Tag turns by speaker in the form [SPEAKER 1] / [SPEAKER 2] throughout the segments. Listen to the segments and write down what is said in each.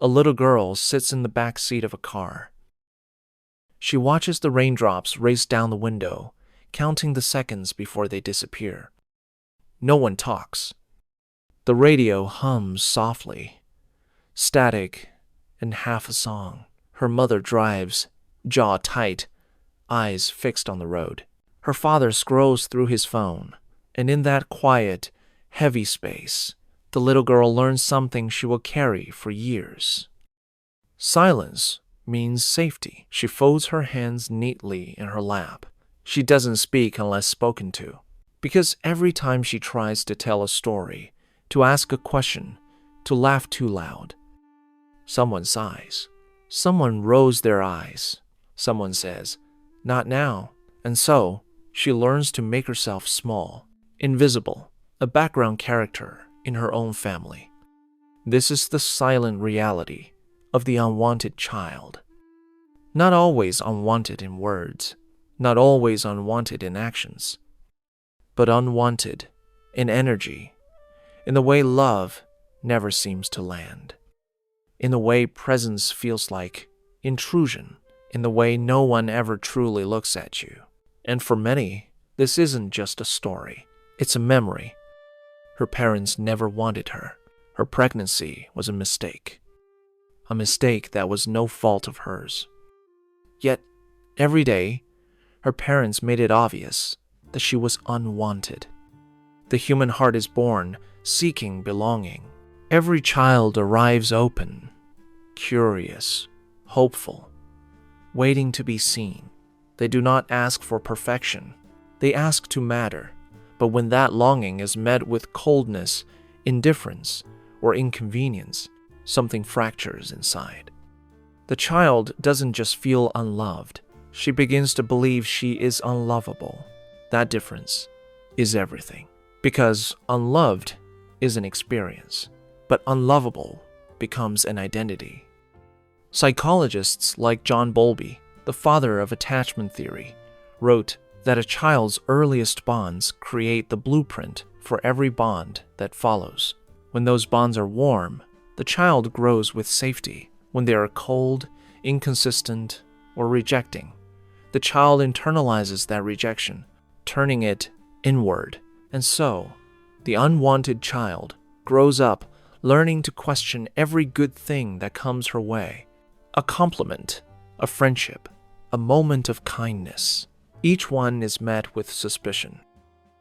[SPEAKER 1] A little girl sits in the back seat of a car. She watches the raindrops race down the window, counting the seconds before they disappear. No one talks. The radio hums softly, static and half a song. Her mother drives, jaw tight, eyes fixed on the road. Her father scrolls through his phone, and in that quiet, heavy space, the little girl learns something she will carry for years. Silence means safety. She folds her hands neatly in her lap. She doesn't speak unless spoken to, because every time she tries to tell a story, to ask a question, to laugh too loud, someone sighs. Someone rolls their eyes. Someone says, "Not now." And so, she learns to make herself small, invisible, a background character in her own family. This is the silent reality of the unwanted child. Not always unwanted in words, not always unwanted in actions, but unwanted in energy, in the way love never seems to land, in the way presence feels like intrusion, in the way no one ever truly looks at you. And for many, this isn't just a story, it's a memory. Her parents never wanted her. Her pregnancy was a mistake that was no fault of hers. Yet, every day, her parents made it obvious that she was unwanted. The human heart is born seeking belonging. Every child arrives open, curious, hopeful, waiting to be seen. They do not ask for perfection. They ask to matter. But when that longing is met with coldness, indifference, or inconvenience, something fractures inside. The child doesn't just feel unloved. She begins to believe she is unlovable. That difference is everything. Because unloved is an experience, but unlovable becomes an identity. Psychologists like John Bowlby, the father of attachment theory, wrote that a child's earliest bonds create the blueprint for every bond that follows. When those bonds are warm, the child grows with safety. When they are cold, inconsistent, or rejecting, the child internalizes that rejection, turning it inward. And so, the unwanted child grows up learning to question every good thing that comes her way. A compliment, a friendship, a moment of kindness. Each one is met with suspicion.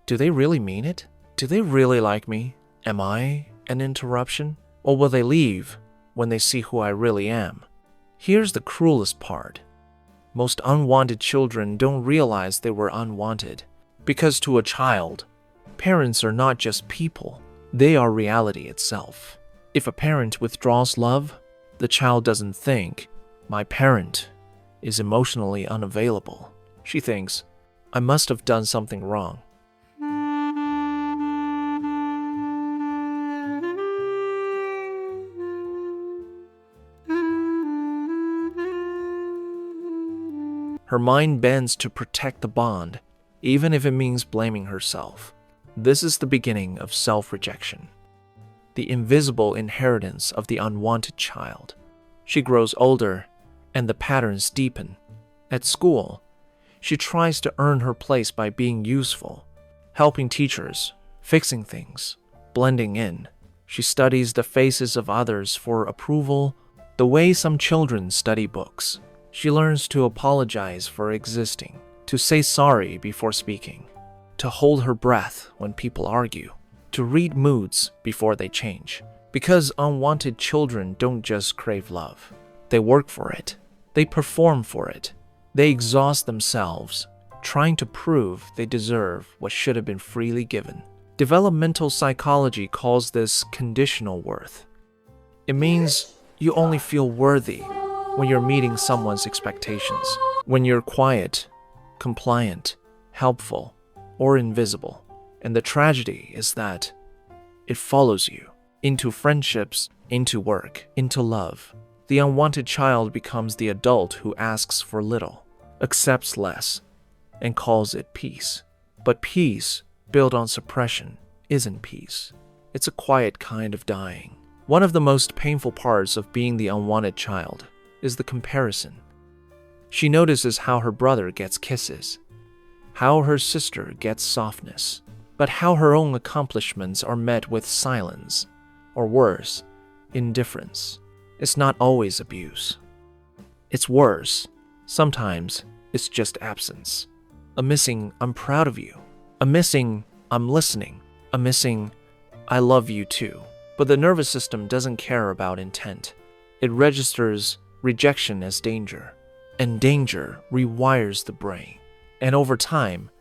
[SPEAKER 1] Do they really mean it? Do they really like me? Am I an interruption? Or will they leave when they see who I really am? Here's the cruelest part. Most unwanted children don't realize they were unwanted. Because to a child, parents are not just people. They are reality itself. If a parent withdraws love, the child doesn't think, "My parent is emotionally unavailable." She thinks, "I must have done something wrong." Her mind bends to protect the bond, even if it means blaming herself. This is the beginning of self-rejection, the invisible inheritance of the unwanted child. She grows older, and the patterns deepen. At school, she tries to earn her place by being useful, helping teachers, fixing things, blending in. She studies the faces of others for approval, the way some children study books. She learns to apologize for existing, to say sorry before speaking, to hold her breath when people argue, to read moods before they change. Because unwanted children don't just crave love. They work for it. They perform for it. They exhaust themselves, trying to prove they deserve what should have been freely given. Developmental psychology calls this conditional worth. It means you only feel worthy when you're meeting someone's expectations, when you're quiet, compliant, helpful, or invisible. And the tragedy is that it follows you into friendships, into work, into love. The unwanted child becomes the adult who asks for little, accepts less, and calls it peace. But peace, built on suppression, isn't peace. It's a quiet kind of dying. One of the most painful parts of being the unwanted child is the comparison. She notices how her brother gets kisses, how her sister gets softness, but how her own accomplishments are met with silence, or worse, indifference. It's not always abuse. It's worse. Sometimes it's just absence. A missing, I'm proud of you. A missing, I'm listening. A missing, I love you too. But the nervous system doesn't care about intent. It registers rejection as danger, and danger rewires the brain. And over time,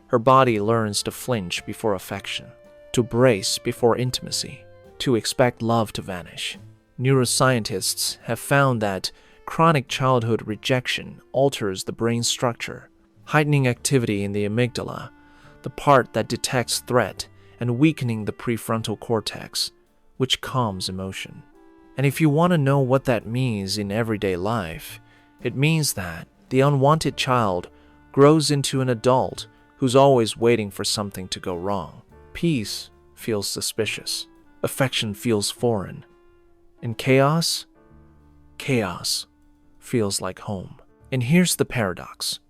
[SPEAKER 1] her body learns to flinch before affection, to brace before intimacy, to expect love to vanish. Neuroscientists have found that chronic childhood rejection alters the brain structure, heightening activity in the amygdala, the part that detects threat, and weakening the prefrontal cortex, which calms emotion. And if you want to know what that means in everyday life, it means that the unwanted child grows into an adult who's always waiting for something to go wrong. Peace feels suspicious. Affection feels foreign. And chaos? Chaos feels like home. And here's the paradox.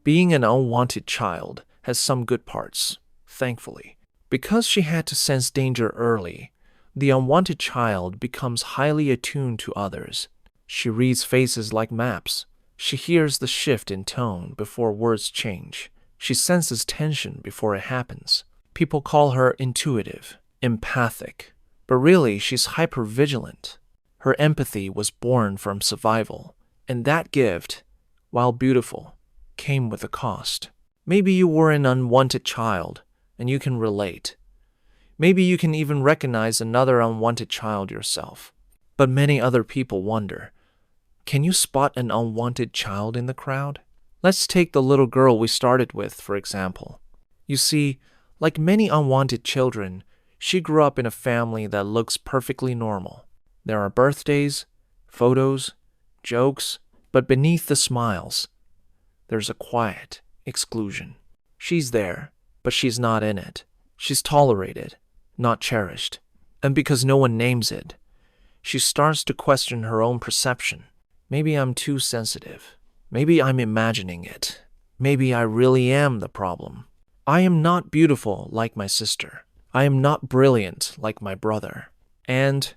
[SPEAKER 1] Being an unwanted child has some good parts, thankfully. Because she had to sense danger early, the unwanted child becomes highly attuned to others. She reads faces like maps. She hears the shift in tone before words change. She senses tension before it happens. People call her intuitive, empathic, but really she's hypervigilant. Her empathy was born from survival, and that gift, while beautiful, came with a cost. Maybe you were an unwanted child, and you can relate. Maybe you can even recognize another unwanted child yourself. But many other people wonder, can you spot an unwanted child in the crowd? Let's take the little girl we started with, for example. You see, like many unwanted children, she grew up in a family that looks perfectly normal. There are birthdays, photos, jokes, but beneath the smiles, there's a quiet exclusion. She's there, but she's not in it. She's tolerated, not cherished. And because no one names it, she starts to question her own perception. Maybe I'm too sensitive. Maybe I'm imagining it. Maybe I really am the problem. I am not beautiful like my sister. I am not brilliant like my brother. And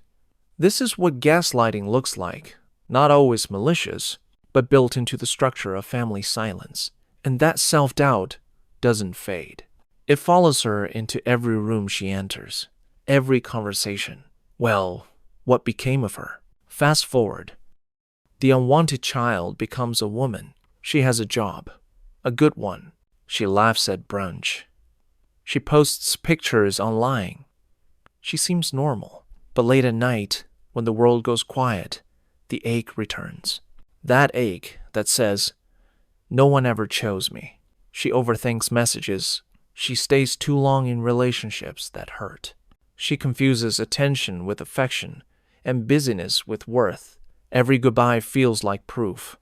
[SPEAKER 1] this is what gaslighting looks like. Not always malicious, but built into the structure of family silence. And that self-doubt doesn't fade. It follows her into every room she enters, every conversation. Well, what became of her? Fast forward. The unwanted child becomes a woman. She has a job, a good one. She laughs at brunch. She posts pictures online. She seems normal. But late at night, when the world goes quiet, the ache returns. That ache that says, no one ever chose me. She overthinks messages. She stays too long in relationships that hurt. She confuses attention with affection and busyness with worth. Every goodbye feels like proof.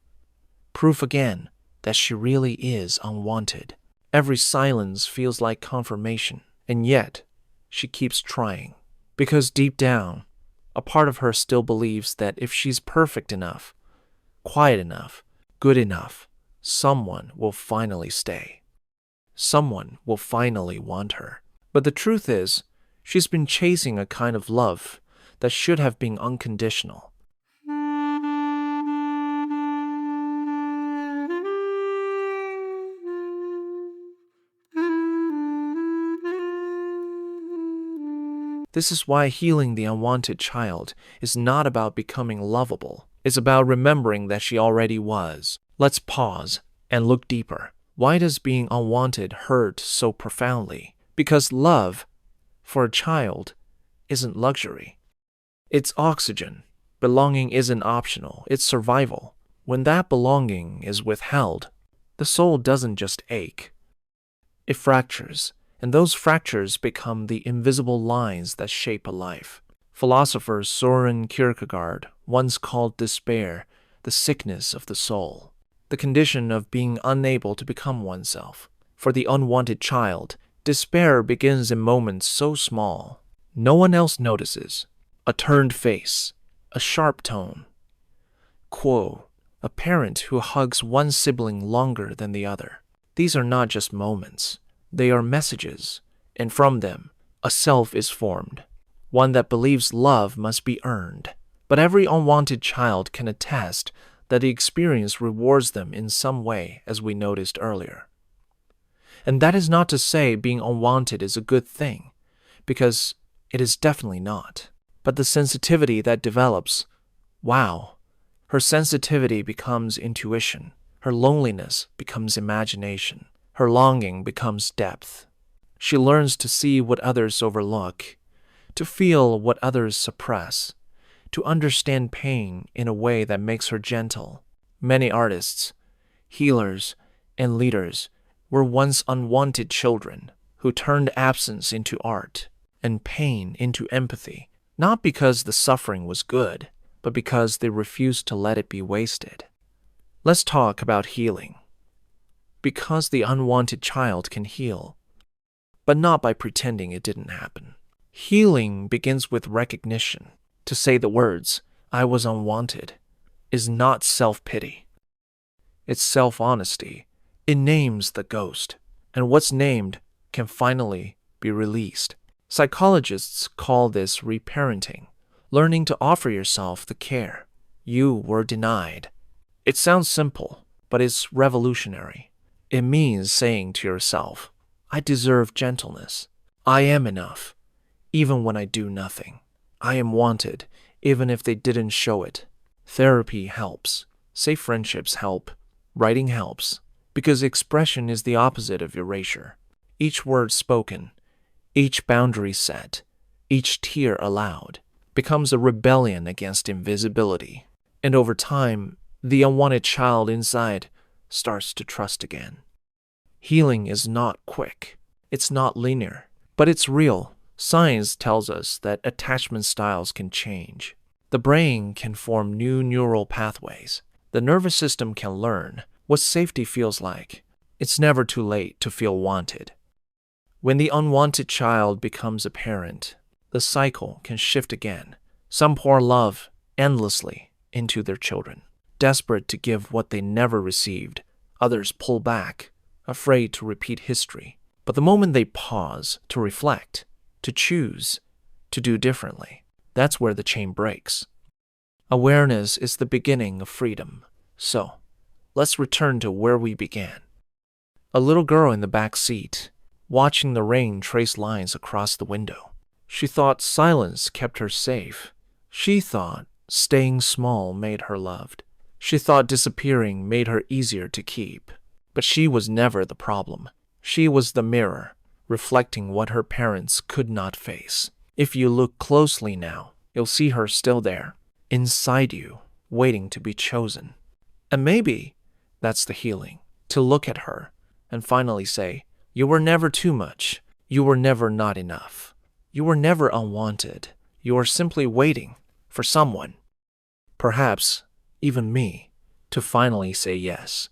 [SPEAKER 1] Proof again that she really is unwanted. Every silence feels like confirmation. And yet, she keeps trying. Because deep down, a part of her still believes that if she's perfect enough, quiet enough, good enough, someone will finally stay. Someone will finally want her. But the truth is, she's been chasing a kind of love that should have been unconditional. This is why healing the unwanted child is not about becoming lovable. It's about remembering that she already was. Let's pause and look deeper. Why does being unwanted hurt so profoundly? Because love, for a child, isn't luxury. It's oxygen. Belonging isn't optional. It's survival. When that belonging is withheld, the soul doesn't just ache. It fractures. And those fractures become the invisible lines that shape a life. Philosopher Soren Kierkegaard once called despair the sickness of the soul, the condition of being unable to become oneself. For the unwanted child, despair begins in moments so small, no one else notices. A turned face, a sharp tone. Quo, a parent who hugs one sibling longer than the other. These are not just moments. They are messages, and from them, a self is formed, one that believes love must be earned. But every unwanted child can attest that the experience rewards them in some way, as we noticed earlier. And that is not to say being unwanted is a good thing, because it is definitely not. But the sensitivity that develops, wow, her sensitivity becomes intuition, her loneliness becomes imagination, her longing becomes depth. She learns to see what others overlook, to feel what others suppress, to understand pain in a way that makes her gentle. Many artists, healers, and leaders were once unwanted children who turned absence into art and pain into empathy, not because the suffering was good, but because they refused to let it be wasted. Let's talk about healing. Because the unwanted child can heal, but not by pretending it didn't happen. Healing begins with recognition. To say the words, "I was unwanted," is not self-pity. It's self-honesty. It names the ghost, and what's named can finally be released. Psychologists call this reparenting, learning to offer yourself the care you were denied. It sounds simple, but it's revolutionary. It means saying to yourself, I deserve gentleness. I am enough, even when I do nothing. I am wanted, even if they didn't show it. Therapy helps. Safe friendships help. Writing helps, because expression is the opposite of erasure. Each word spoken, each boundary set, each tear allowed, becomes a rebellion against invisibility. And over time, the unwanted child inside starts to trust again. Healing is not quick. It's not linear, but it's real. Science tells us that attachment styles can change. The brain can form new neural pathways. The nervous system can learn what safety feels like. It's never too late to feel wanted. When the unwanted child becomes a parent, the cycle can shift again. Some pour love endlessly into their children, desperate to give what they never received. Others pull back, afraid to repeat history. But the moment they pause to reflect, to choose, to do differently, that's where the chain breaks. Awareness is the beginning of freedom. So, let's return to where we began. A little girl in the back seat, watching the rain trace lines across the window. She thought silence kept her safe. She thought staying small made her loved. She thought disappearing made her easier to keep. But she was never the problem. She was the mirror, reflecting what her parents could not face. If you look closely now, you'll see her still there, inside you, waiting to be chosen. And maybe that's the healing, to look at her and finally say, you were never too much. You were never not enough. You were never unwanted. You are simply waiting for someone, perhaps even me, to finally say yes.